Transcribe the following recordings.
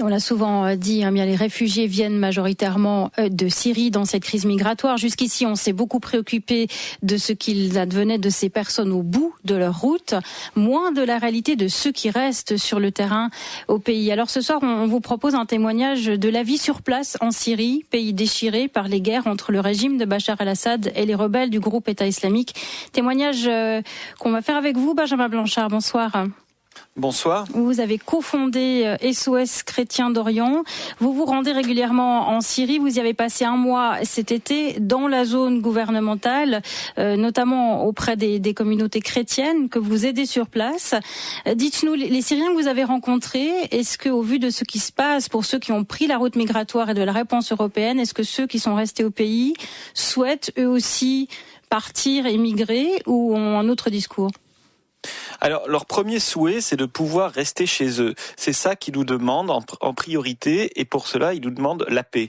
On l'a souvent dit, bien les réfugiés viennent majoritairement de Syrie dans cette crise migratoire. Jusqu'ici, on s'est beaucoup préoccupé de ce qu'il advenait de ces personnes au bout de leur route, moins de la réalité de ceux qui restent sur le terrain au pays. Alors ce soir, on vous propose un témoignage de la vie sur place en Syrie, pays déchiré par les guerres entre le régime de Bachar el-Assad et les rebelles du groupe État islamique. Témoignage qu'on va faire avec vous, Benjamin Blanchard. Bonsoir. Bonsoir. Vous avez cofondé SOS Chrétiens d'Orient. Vous vous rendez régulièrement en Syrie. Vous y avez passé un mois cet été dans la zone gouvernementale, notamment auprès des communautés chrétiennes que vous aidez sur place. Dites-nous, les Syriens que vous avez rencontrés, est-ce que, au vu de ce qui se passe pour ceux qui ont pris la route migratoire et de la réponse européenne, est-ce que ceux qui sont restés au pays souhaitent eux aussi partir, émigrer ou ont un autre discours ? Alors, leur premier souhait, c'est de pouvoir rester chez eux. C'est ça qu'ils nous demandent en priorité, et pour cela, ils nous demandent la paix.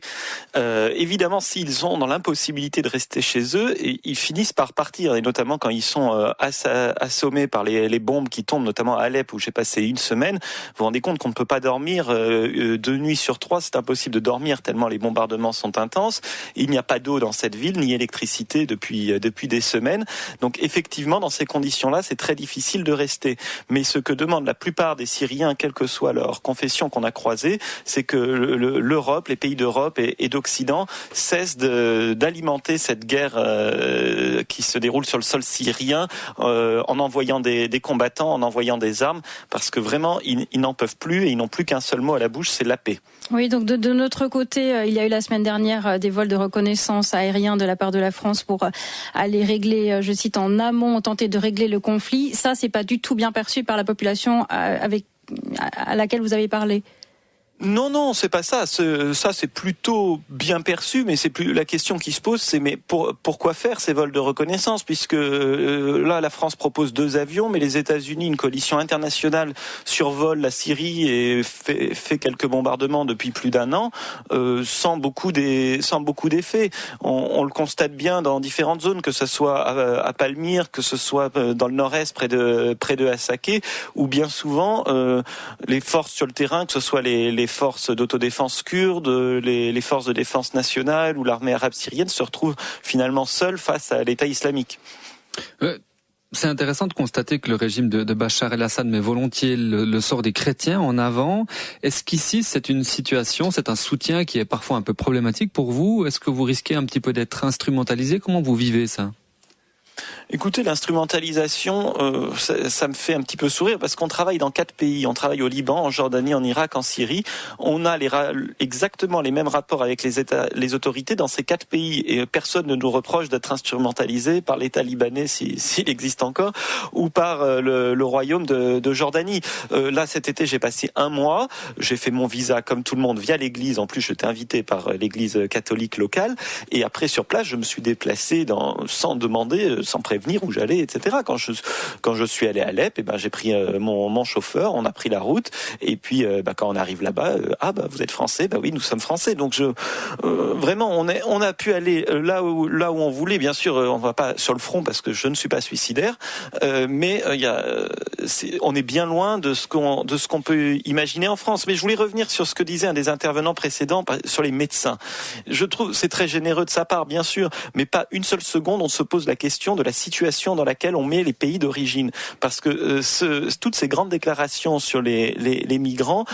Évidemment, s'ils sont dans l'impossibilité de rester chez eux, ils finissent par partir, et notamment quand ils sont assommés par les bombes qui tombent, notamment à Alep, où j'ai passé une semaine. Vous vous rendez compte qu'on ne peut pas dormir 2 nuits sur 3, c'est impossible de dormir tellement les bombardements sont intenses. Il n'y a pas d'eau dans cette ville, ni électricité depuis des semaines. Donc effectivement, dans ces conditions-là, c'est très difficile de rester. Mais ce que demandent la plupart des Syriens, quelle que soit leur confession qu'on a croisée, c'est que l'Europe, les pays d'Europe et d'Occident cessent d'alimenter cette guerre qui se déroule sur le sol syrien en envoyant des combattants, en envoyant des armes, parce que vraiment, ils n'en peuvent plus et ils n'ont plus qu'un seul mot à la bouche, c'est la paix. Oui, donc de notre côté, il y a eu la semaine dernière des vols de reconnaissance aériens de la part de la France pour aller régler, je cite, en amont, tenter de régler le conflit. Ça, c'est pas du tout bien perçu par la population à laquelle vous avez parlé. Non, c'est pas ça. Ça, c'est plutôt bien perçu, mais c'est plus la question qui se pose, c'est mais pourquoi faire ces vols de reconnaissance, puisque là, la France propose 2 avions, mais les États-Unis, une coalition internationale, survole la Syrie et fait quelques bombardements depuis plus d'1 an, sans beaucoup d'effets. On le constate bien dans différentes zones, que ce soit à Palmyre, que ce soit dans le nord-est près de Hasakeh, où bien souvent les forces sur le terrain, que ce soit les forces d'autodéfense kurdes, les forces de défense nationale ou l'armée arabe syrienne se retrouvent finalement seules face à l'État islamique. C'est intéressant de constater que le régime de Bachar el-Assad met volontiers le sort des chrétiens en avant. Est-ce qu'ici c'est un soutien qui est parfois un peu problématique pour vous ? Est-ce que vous risquez un petit peu d'être instrumentalisé ? Comment vous vivez ça ? Écoutez, l'instrumentalisation, ça me fait un petit peu sourire parce qu'on travaille dans 4 pays. On travaille au Liban, en Jordanie, en Irak, en Syrie. On a exactement les mêmes rapports avec les autorités dans ces 4 pays. Et personne ne nous reproche d'être instrumentalisé par l'État libanais, s'il existe encore, ou par le royaume de Jordanie. Là, cet été, j'ai passé 1 mois. J'ai fait mon visa comme tout le monde via l'église. En plus, j'étais invité par l'église catholique locale. Et après, sur place, je me suis déplacé sans demander, sans prévenir où j'allais, etc. Quand je suis allé à Alep, j'ai pris mon chauffeur, on a pris la route, et puis quand on arrive là-bas, vous êtes français, oui, nous sommes français. Donc vraiment, on a pu aller là où on voulait. Bien sûr, on va pas sur le front parce que je ne suis pas suicidaire, mais on est bien loin de ce qu'on peut imaginer en France. Mais je voulais revenir sur ce que disait un des intervenants précédents sur les médecins. Je trouve c'est très généreux de sa part, bien sûr, mais pas une seule seconde on se pose la question de la situation dans laquelle on met les pays d'origine, parce que toutes ces grandes déclarations sur les migrants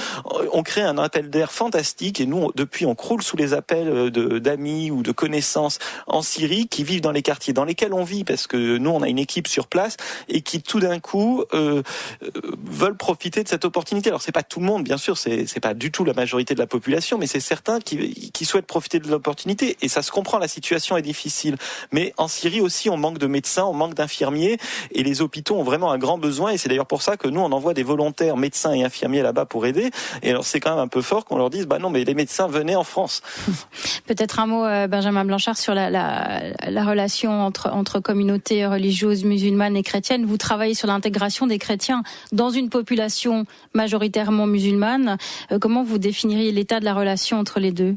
ont créé un appel d'air fantastique, et nous depuis on croule sous les appels d'amis ou de connaissances en Syrie qui vivent dans les quartiers dans lesquels on vit, parce que nous on a une équipe sur place et qui tout d'un coup veulent profiter de cette opportunité. Alors c'est pas tout le monde, bien sûr, c'est pas du tout la majorité de la population, mais c'est certains qui souhaitent profiter de l'opportunité, et ça se comprend, la situation est difficile. Mais en Syrie aussi on manque de médecins, on manque d'infirmiers, et les hôpitaux ont vraiment un grand besoin, et c'est d'ailleurs pour ça que nous on envoie des volontaires médecins et infirmiers là-bas pour aider. Et alors c'est quand même un peu fort qu'on leur dise non, mais les médecins venaient en France. Peut-être un mot, Benjamin Blanchard, sur la relation entre communautés religieuses musulmanes et chrétiennes. Vous travaillez sur l'intégration des chrétiens dans une population majoritairement musulmane. Comment vous définiriez l'état de la relation entre les deux ?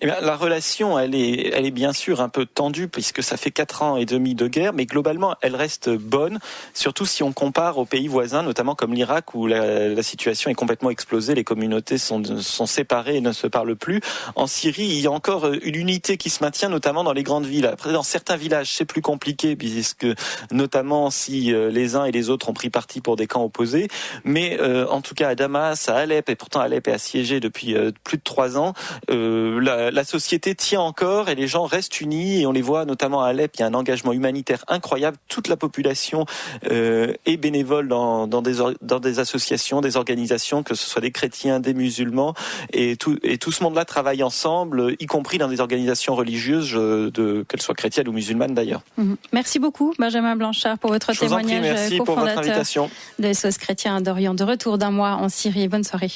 Eh bien, la relation, elle est bien sûr un peu tendue puisque ça fait 4 ans et demi de guerre, mais globalement, elle reste bonne, surtout si on compare aux pays voisins, notamment comme l'Irak où la situation est complètement explosée, les communautés sont séparées et ne se parlent plus. En Syrie, il y a encore une unité qui se maintient, notamment dans les grandes villes. Après, dans certains villages, c'est plus compliqué puisque, notamment si les uns et les autres ont pris parti pour des camps opposés, mais en tout cas à Damas, à Alep, et pourtant Alep est assiégé depuis plus de 3 ans, la société tient encore et les gens restent unis et on les voit notamment à Alep, il y a un engagement humanitaire incroyable, toute la population est bénévole dans des associations, des organisations, que ce soit des chrétiens, des musulmans et tout ce monde-là travaille ensemble, y compris dans des organisations religieuses, qu'elles soient chrétiennes ou musulmanes d'ailleurs. Merci beaucoup Benjamin Blanchard pour votre témoignage, merci pour votre invitation. de SOS Chrétien d'Orient, de retour d'un mois en Syrie. Bonne soirée.